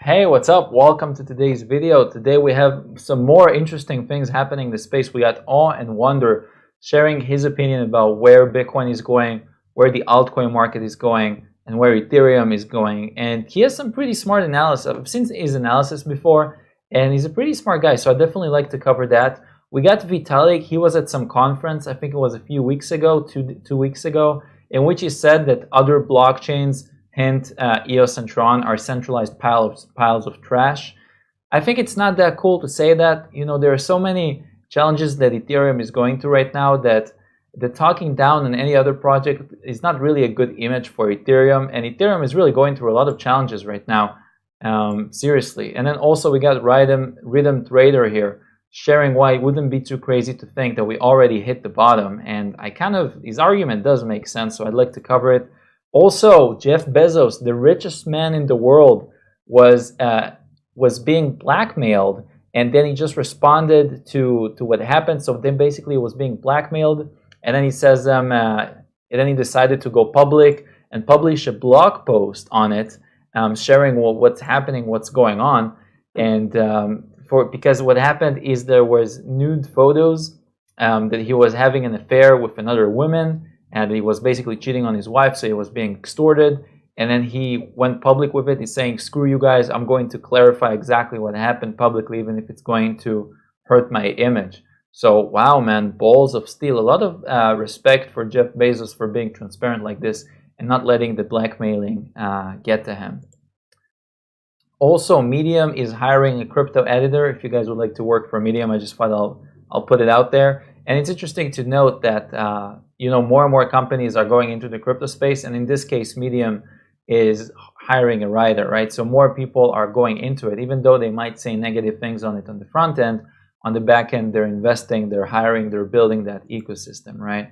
Hey, what's up? Welcome to today's video. Today we have some more interesting things happening in the space. We got Awe and Wonder sharing his opinion about where Bitcoin is going, where the altcoin market is going, and where Ethereum is going. And he has some pretty smart analysis. I've seen his analysis before, and he's a pretty smart guy, so I definitely like to cover that. We got Vitalik. He was at some conference, I think it was a few weeks ago, two weeks ago, in which he said that other blockchains, hint EOS and Tron, are centralized piles of trash. I think it's not that cool to say that. You know, there are so many challenges that Ethereum is going through right now that the talking down on any other project is not really a good image for Ethereum. And Ethereum is really going through a lot of challenges right now, seriously. And then also we got Rhythm Trader here sharing why it wouldn't be too crazy to think that we already hit the bottom. And his argument does make sense, so I'd like to cover it. Also, Jeff Bezos, the richest man in the world, was being blackmailed, and then he just responded to what happened. So then basically he was being blackmailed, and then he says, and then he decided to go public and publish a blog post on it, sharing what's happening, what's going on, and because what happened is there was nude photos that he was having an affair with another woman. And he was basically cheating on his wife, so he was being extorted. And then he went public with it. He's saying, screw you guys, I'm going to clarify exactly what happened publicly, even if it's going to hurt my image. So, wow, man, balls of steel. A lot of respect for Jeff Bezos for being transparent like this and not letting the blackmailing get to him. Also, Medium is hiring a crypto editor. If you guys would like to work for Medium, I just thought I'll put it out there. And it's interesting to note that more and more companies are going into the crypto space, and in this case, Medium is hiring a writer, right? So more people are going into it, even though they might say negative things on it on the front end. On the back end, they're investing, they're hiring, they're building that ecosystem, right?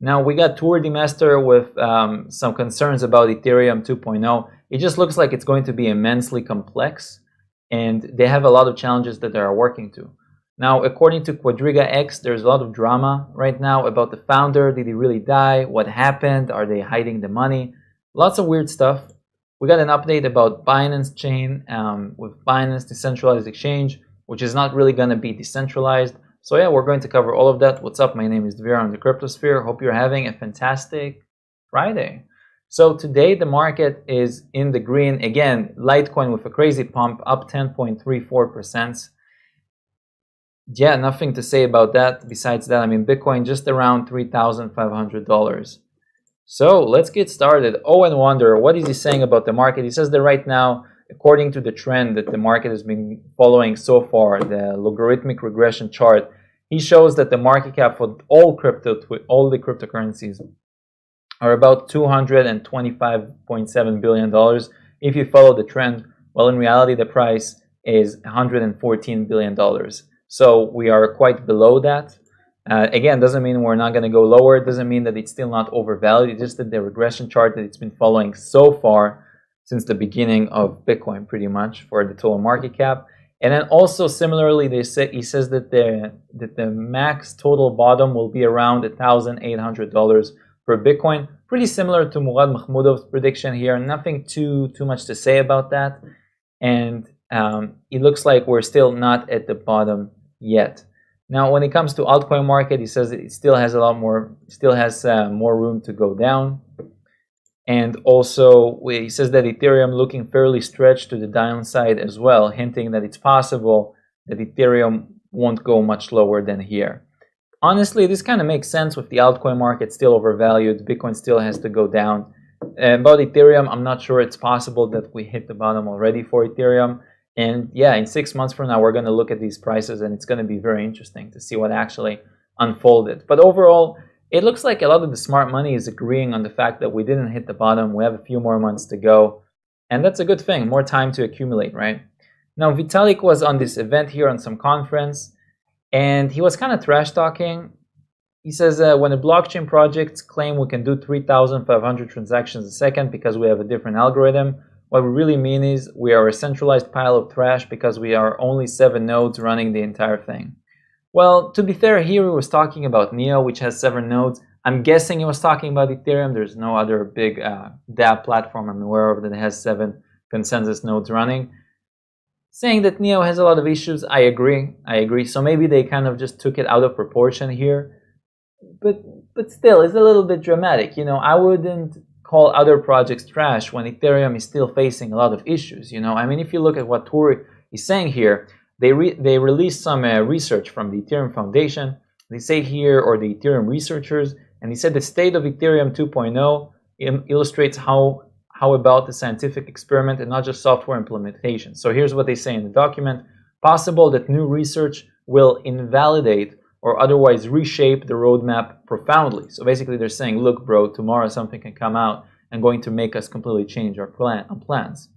Now we got Tour de Master with some concerns about Ethereum 2.0. It just looks like it's going to be immensely complex, and they have a lot of challenges that they are working to. Now, according to Quadriga X, there's a lot of drama right now about the founder. Did he really die? What happened? Are they hiding the money? Lots of weird stuff. We got an update about Binance chain with Binance Decentralized Exchange, which is not really going to be decentralized. So yeah, we're going to cover all of that. What's up? My name is Dvir on the Cryptosphere. Hope you're having a fantastic Friday. So today the market is in the green. Again, Litecoin with a crazy pump, up 10.34%. Yeah, nothing to say about that. Besides that, I mean, Bitcoin just around $3,500. So let's get started. Oh, and Wonder, what is he saying about the market? He says that right now, according to the trend that the market has been following so far, the logarithmic regression chart, he shows that the market cap for all the cryptocurrencies are about $225.7 billion. If you follow the trend, well, in reality, the price is $114 billion. So we are quite below that. Again, doesn't mean we're not going to go lower. It doesn't mean that it's still not overvalued. It's just that the regression chart that it's been following so far since the beginning of Bitcoin, pretty much, for the total market cap. And then also similarly, he says that the max total bottom will be around $1,800 per Bitcoin. Pretty similar to Murad Mahmoudov's prediction here. Nothing too much to say about that. And it looks like we're still not at the bottom yet. Now, when it comes to altcoin market, he says it still has more room to go down. And also, he says that Ethereum looking fairly stretched to the downside as well, hinting that it's possible that Ethereum won't go much lower than here. Honestly, this kind of makes sense with the altcoin market still overvalued. Bitcoin still has to go down. About Ethereum, I'm not sure it's possible that we hit the bottom already for Ethereum. And yeah, in 6 months from now, we're going to look at these prices, and it's going to be very interesting to see what actually unfolded. But overall, it looks like a lot of the smart money is agreeing on the fact that we didn't hit the bottom. We have a few more months to go, and that's a good thing. More time to accumulate, right? Now, Vitalik was on this event here on some conference, and he was kind of trash talking. He says when the blockchain projects claim we can do 3,500 transactions a second because we have a different algorithm, what we really mean is we are a centralized pile of trash because we are only 7 nodes running the entire thing. Well, to be fair, here he was talking about Neo, which has 7 nodes. I'm guessing he was talking about Ethereum. There's no other big dApp platform I'm aware of that has 7 consensus nodes running. saying that Neo has a lot of issues. I agree. So maybe they kind of just took it out of proportion here. But still, it's a little bit dramatic. I wouldn't call other projects trash when Ethereum is still facing a lot of issues. I mean, if you look at what Tori is saying here, they released some research from the Ethereum Foundation. They say here, or the Ethereum researchers, and he said the state of Ethereum 2.0 illustrates how about the scientific experiment and not just software implementation. So here's what they say in the document. Possible that new research will invalidate or otherwise reshape the roadmap profoundly. So basically they're saying, look, bro, tomorrow something can come out and going to make us completely change our plans.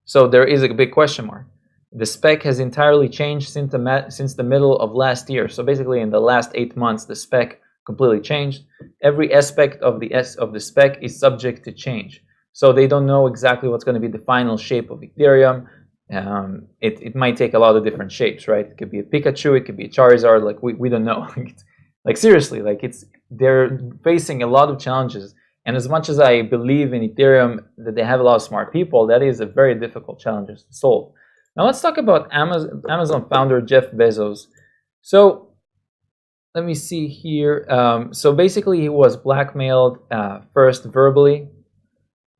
So there is a big question mark. The spec has entirely changed since the middle of last year. So basically in the last 8 months, the spec completely changed. Every aspect of the spec is subject to change. So they don't know exactly what's going to be the final shape of Ethereum. It might take a lot of different shapes, right? It could be a Pikachu, it could be a Charizard, like we don't know. Like seriously, they're facing a lot of challenges. And as much as I believe in Ethereum that they have a lot of smart people, that is a very difficult challenge to solve. Now let's talk about Amazon founder Jeff Bezos. So let me see here. So basically he was blackmailed first verbally,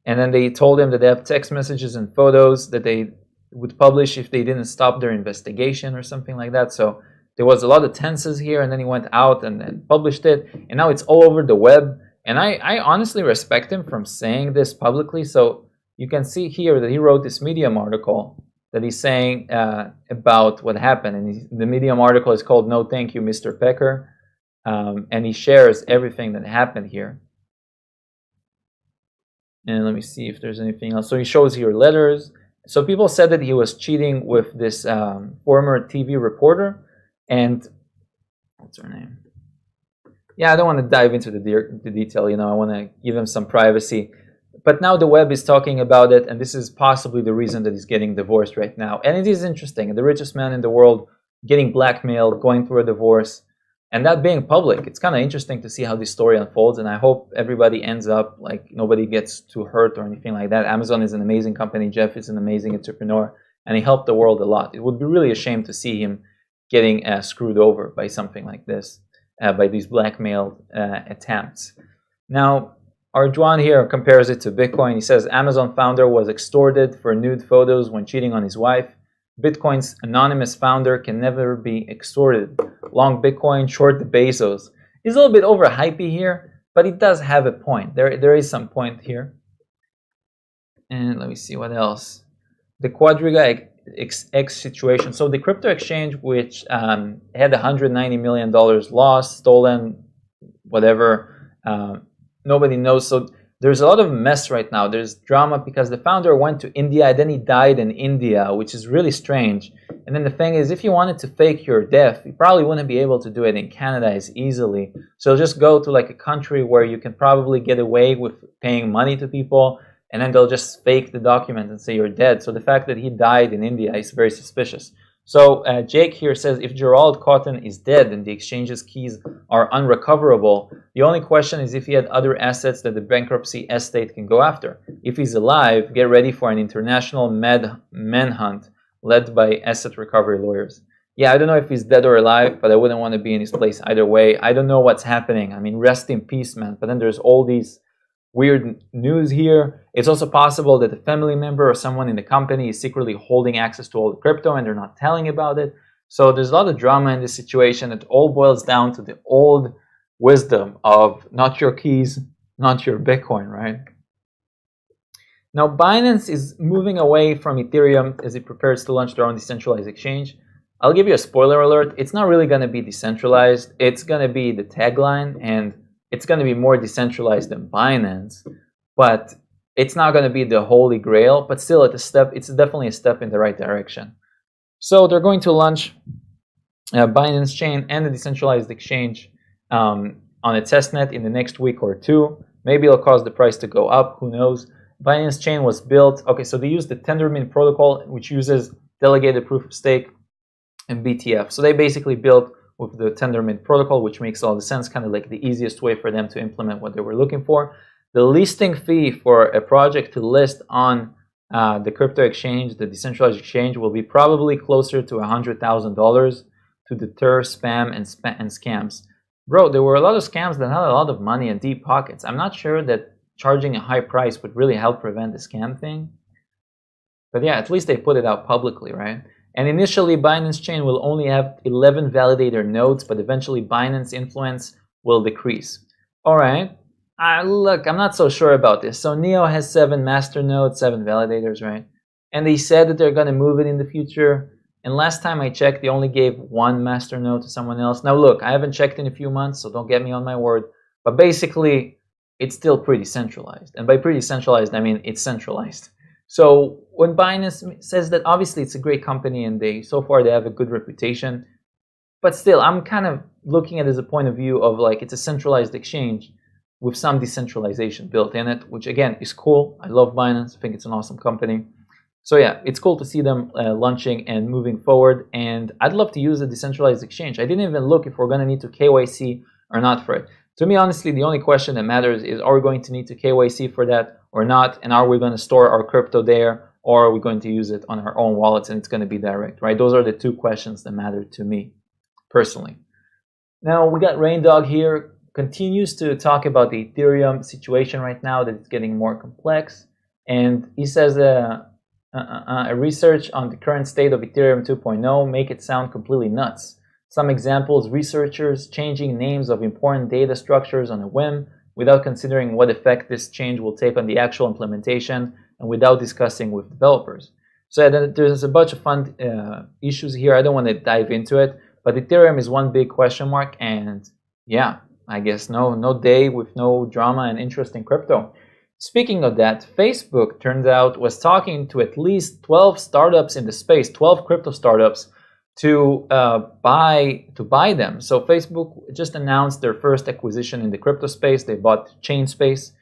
and then they told him that they have text messages and photos that they would publish if they didn't stop their investigation or something like that. So there was a lot of tenses here, and then he went out and published it, and now it's all over the web. And I honestly respect him from saying this publicly. So you can see here that he wrote this Medium article that he's saying about what happened. And the Medium article is called No Thank You, Mr. Pecker. And he shares everything that happened here. And let me see if there's anything else. So he shows here letters. So people said that he was cheating with this former TV reporter. And what's her name? Yeah, I don't want to dive into the detail. I want to give him some privacy. But now the web is talking about it, and this is possibly the reason that he's getting divorced right now. And it is interesting. The richest man in the world getting blackmailed, going through a divorce, and that being public. It's kind of interesting to see how this story unfolds, and I hope everybody ends up, like, nobody gets too hurt or anything like that. Amazon is an amazing company. Jeff is an amazing entrepreneur, and he helped the world a lot. It would be really a shame to see him getting screwed over by something like this, by these blackmailed attempts. Now, Arjuan here compares it to Bitcoin. He says Amazon founder was extorted for nude photos when cheating on his wife. Bitcoin's anonymous founder can never be extorted. Long Bitcoin, short the Bezos. He's a little bit overhypey here, but he does have a point. There is some point here. And let me see what else. The Quadriga X situation. So the crypto exchange, which had $190 million lost, stolen, whatever, nobody knows. So there's a lot of mess right now. There's drama because the founder went to India and then he died in India, which is really strange. And then the thing is, if you wanted to fake your death, you probably wouldn't be able to do it in Canada as easily. So just go to like a country where you can probably get away with paying money to people, and then they'll just fake the document and say you're dead. So the fact that he died in India is very suspicious. So Jake here says, if Gerald Cotton is dead and the exchange's keys are unrecoverable, the only question is if he had other assets that the bankruptcy estate can go after. If he's alive, get ready for an international manhunt led by asset recovery lawyers. Yeah, I don't know if he's dead or alive, but I wouldn't want to be in his place either way. I don't know what's happening. I mean, rest in peace, man. But then there's all these weird news here. It's also possible that a family member or someone in the company is secretly holding access to all the crypto and they're not telling about it. So there's a lot of drama in this situation. It all boils down to the old wisdom of not your keys, not your Bitcoin, right? Now, Binance is moving away from Ethereum as it prepares to launch their own decentralized exchange. I'll give you a spoiler alert. It's not really going to be decentralized. It's going to be the tagline, and it's going to be more decentralized than Binance, but it's not going to be the holy grail, but still it's definitely a step in the right direction. So they're going to launch Binance Chain and the decentralized exchange on a testnet in the next week or two. Maybe it'll cause the price to go up, who knows. Binance Chain was built, okay, so they use the Tendermint protocol, which uses delegated proof of stake and BTF. So they basically built with the Tendermint protocol, which makes all the sense, kind of like the easiest way for them to implement what they were looking for. The listing fee for a project to list on the crypto exchange, the decentralized exchange, will be probably closer to $100,000 to deter spam and scams. Bro, there were a lot of scams that had a lot of money and deep pockets. I'm not sure that charging a high price would really help prevent the scam thing. But yeah, at least they put it out publicly, right? And initially, Binance Chain will only have 11 validator nodes, but eventually Binance influence will decrease. All right. Look, I'm not so sure about this. So Neo has 7 master nodes, 7 validators, right? And they said that they're going to move it in the future. And last time I checked, they only gave 1 master node to someone else. Now look, I haven't checked in a few months, so don't get me on my word. But basically, it's still pretty centralized. And by pretty centralized, I mean it's centralized. So when Binance says that, obviously it's a great company and so far they have a good reputation. But still, I'm kind of looking at it as a point of view of like it's a centralized exchange with some decentralization built in it, which again is cool. I love Binance. I think it's an awesome company. So yeah, it's cool to see them launching and moving forward. And I'd love to use a decentralized exchange. I didn't even look if we're going to need to KYC or not for it. To me, honestly, the only question that matters is, are we going to need to KYC for that or not? And are we going to store our crypto there, or are we going to use it on our own wallets and it's going to be direct, right? Those are the 2 questions that matter to me personally. Now we got Raindog here, continues to talk about the Ethereum situation right now, that it's getting more complex. And he says a research on the current state of Ethereum 2.0 make it sound completely nuts. Some examples: researchers changing names of important data structures on a whim without considering what effect this change will take on the actual implementation and without discussing with developers. So there's a bunch of fun issues here. I don't want to dive into it, but Ethereum is one big question mark. And yeah, I guess no day with no drama and interest in crypto. Speaking of that, Facebook, turns out, was talking to at least 12 startups in the space, 12 crypto startups, to buy them. So Facebook just announced their first acquisition in the crypto space. They bought Chain Space,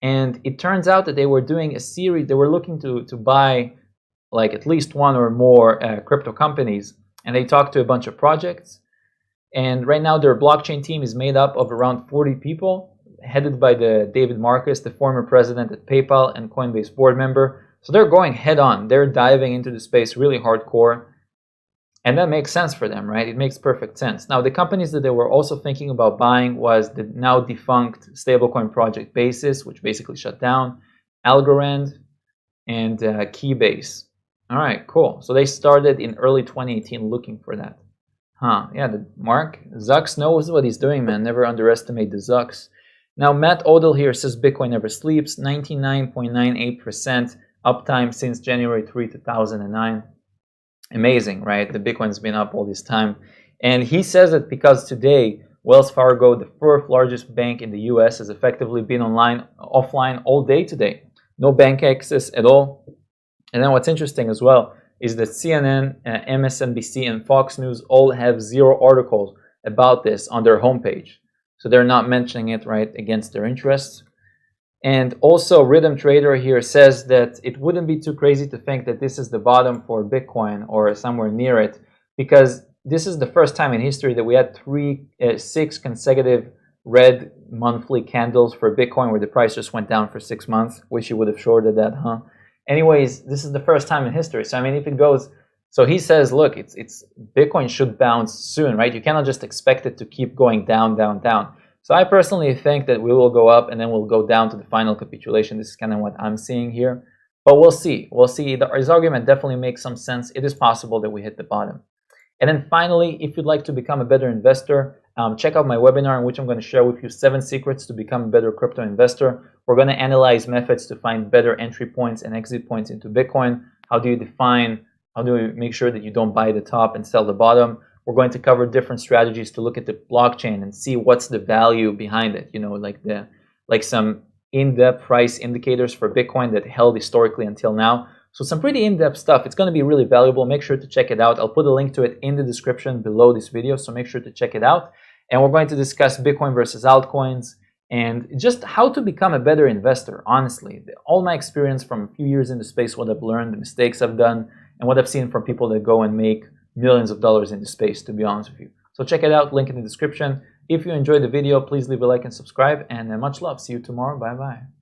and it turns out that they were doing a series. They were looking to buy like at least 1 or more crypto companies, and they talked to a bunch of projects. And right now their blockchain team is made up of around 40 people, headed by the David Marcus, the former president at PayPal and Coinbase board member. So they're going head on. They're diving into the space really hardcore. And that makes sense for them, right? It makes perfect sense. Now, the companies that they were also thinking about buying was the now defunct stablecoin project Basis, which basically shut down, Algorand, and Keybase. All right, cool. So they started in early 2018 looking for that. Yeah, Mark Zucks knows what he's doing, man. Never underestimate the Zucks. Now, Matt Odell here says Bitcoin never sleeps. 99.98% uptime since January 3, 2009. Amazing, right? The Bitcoin's been up all this time. And he says it because today, Wells Fargo, the 4th largest bank in the US, has effectively been offline all day today. No bank access at all. And then what's interesting as well is that CNN, MSNBC, and Fox News all have 0 articles about this on their homepage. So they're not mentioning it, right, against their interests. And also Rhythm Trader here says that it wouldn't be too crazy to think that this is the bottom for Bitcoin or somewhere near it, because this is the first time in history that we had 6 consecutive red monthly candles for Bitcoin where the price just went down for 6 months. Wish you would have shorted that, huh? Anyways, this is the first time in history. So I mean, if it goes, so he says, look, it's Bitcoin should bounce soon, right? You cannot just expect it to keep going down, down, down. So I personally think that we will go up and then we'll go down to the final capitulation. This is kind of what I'm seeing here. But we'll see. We'll see. His argument definitely makes some sense. It is possible that we hit the bottom. And then finally, if you'd like to become a better investor, check out my webinar in which I'm going to share with you 7 secrets to become a better crypto investor. We're going to analyze methods to find better entry points and exit points into Bitcoin. How do you make sure that you don't buy the top and sell the bottom? We're going to cover different strategies to look at the blockchain and see what's the value behind it. You know, like some in-depth price indicators for Bitcoin that held historically until now. So some pretty in-depth stuff. It's going to be really valuable. Make sure to check it out. I'll put a link to it in the description below this video, so make sure to check it out. And we're going to discuss Bitcoin versus altcoins and just how to become a better investor, honestly. All my experience from a few years in the space, what I've learned, the mistakes I've done, and what I've seen from people that go and make millions of dollars in the space, to be honest with you. So check it out, link in the description. If you enjoyed the video, please leave a like and subscribe, and much love. See you tomorrow. Bye-bye.